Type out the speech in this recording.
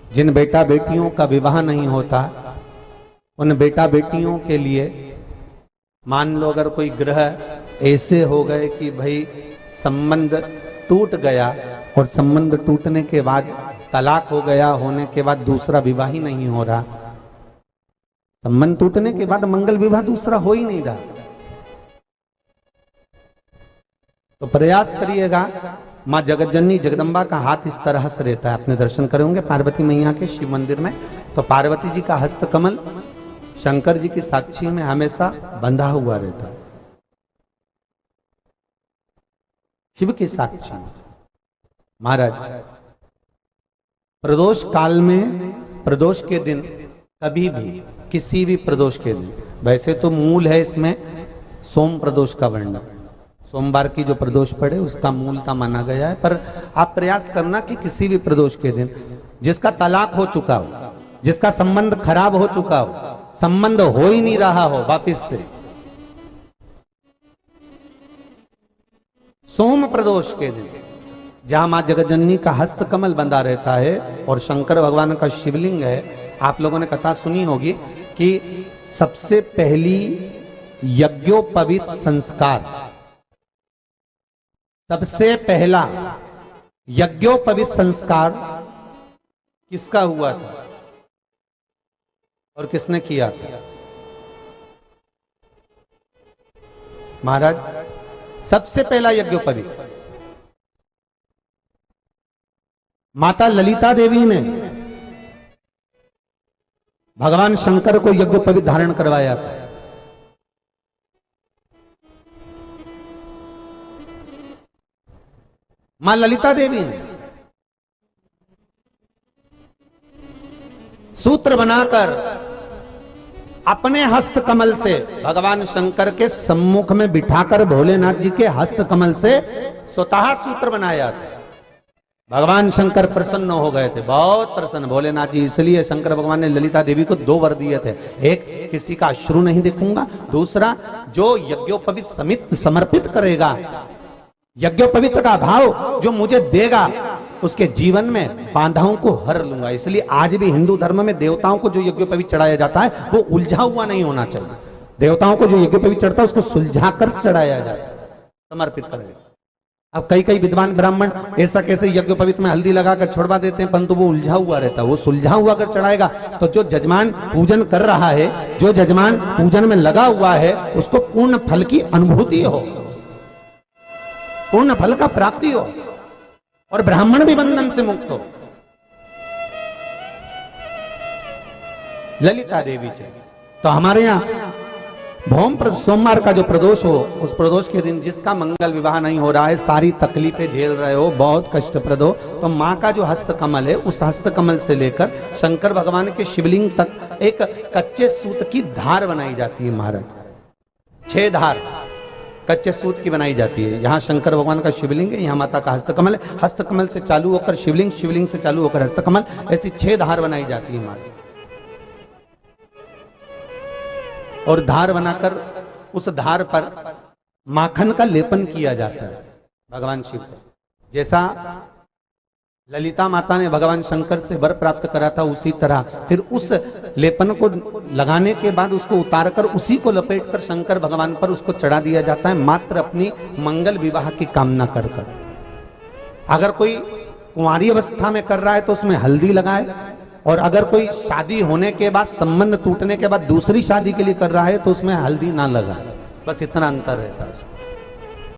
जिन बेटा बेटियों का विवाह नहीं होता उन बेटा बेटियों के लिए मान लो अगर कोई ग्रह ऐसे हो गए कि भाई संबंध टूट गया और संबंध टूटने के बाद तलाक हो गया, होने के बाद दूसरा विवाह ही नहीं हो रहा, संबंध टूटने के बाद मंगल विवाह दूसरा हो ही नहीं रहा, तो प्रयास करिएगा। माँ जगतजननी जगदम्बा का हाथ इस तरह से रहता है, आपने दर्शन करे होंगे पार्वती मैया के शिव मंदिर में, तो पार्वती जी का हस्त कमल शंकर जी की साक्षी में हमेशा बंधा हुआ रहता है, शिव की साक्षी। महाराज प्रदोष काल में, प्रदोष के दिन कभी भी, किसी भी प्रदोष के दिन, वैसे तो मूल है इसमें सोम प्रदोष का वर्णन, सोमवार की जो प्रदोष पड़े उसका मूलता माना गया है, पर आप प्रयास करना कि किसी भी प्रदोष के दिन जिसका तलाक हो चुका हो, जिसका संबंध खराब हो चुका हो, संबंध हो ही नहीं रहा हो वापिस से, सोम प्रदोष के दिन जहां मां जगतजननी का हस्त कमल बंधा रहता है और शंकर भगवान का शिवलिंग है। आप लोगों ने कथा सुनी होगी कि सबसे पहली यज्ञोपवीत संस्कार, सबसे पहला यज्ञोपवीत संस्कार किसका हुआ था और किसने किया था? महाराज सबसे पहला यज्ञोपवीत माता ललिता देवी ने भगवान शंकर को यज्ञोपवीत धारण करवाया था। मां ललिता देवी ने सूत्र बनाकर अपने हस्त कमल से भगवान शंकर के सम्मुख में बिठाकर भोलेनाथ जी के हस्त कमल से स्वतः सूत्र बनाया था। भगवान शंकर प्रसन्न हो गए थे, बहुत प्रसन्न भोलेनाथ जी, इसलिए शंकर भगवान ने ललिता देवी को 2 वर दिए थे, एक किसी का अश्रु नहीं देखूंगा, दूसरा जो यज्ञोपवीत समित समर्पित करेगा, यज्ञोपवीत का भाव जो मुझे देगा उसके जीवन में बाधाओं को हर लूंगा। इसलिए आज भी हिंदू धर्म में देवताओं को जो यज्ञोपवीत चढ़ाया जाता है वो उलझा हुआ नहीं होना चाहिए। देवताओं को जो यज्ञोपवीत चढ़ता है उसको सुलझा कर चढ़ाया जाता है, समर्पित करेगा। अब कई विद्वान ब्राह्मण ऐसा कैसे यज्ञोपवीत में हल्दी लगाकर छोड़वा देते हैं, परंतु वो उलझा हुआ रहता है, वो सुलझा हुआ अगर चढ़ाएगा तो जो जजमान पूजन कर रहा है, जो जजमान पूजन में लगा हुआ है, उसको पूर्ण फल की अनुभूति हो, पूर्ण फल का प्राप्ति हो और ब्राह्मण भी बंधन से मुक्त हो। ललिता देवी चाहिए। तो हमारे यहाँ भौम सोमवार का जो प्रदोष हो, उस प्रदोष के दिन जिसका मंगल विवाह नहीं हो रहा है, सारी तकलीफें झेल रहे हो, बहुत कष्टप्रद हो, तो माँ का जो हस्त कमल है उस हस्त कमल से लेकर शंकर भगवान के शिवलिंग तक एक कच्चे सूत की धार बनाई जाती है। महाराज 6 धार कच्चे सूत की बनाई जाती है। यहाँ शंकर भगवान का शिवलिंग है, यहाँ माता का हस्तकमल है, हस्तकमल से चालू होकर शिवलिंग, शिवलिंग से चालू होकर हस्तकमल, ऐसी 6 धार बनाई जाती है हमारी। और धार बनाकर उस धार पर माखन का लेपन किया जाता है भगवान शिव को। जैसा ललिता माता ने भगवान शंकर से वर प्राप्त करा था, उसी तरह फिर उस लेपन को लगाने के बाद उसको उतारकर उसी को लपेटकर शंकर भगवान पर उसको चढ़ा दिया जाता है, मात्र अपनी मंगल विवाह की कामना कर कर। अगर कोई कुंवारी अवस्था में कर रहा है तो उसमें हल्दी लगाए, और अगर कोई शादी होने के बाद, संबंध टूटने के बाद दूसरी शादी के लिए कर रहा है तो उसमें हल्दी ना लगाए, बस इतना अंतर रहता है।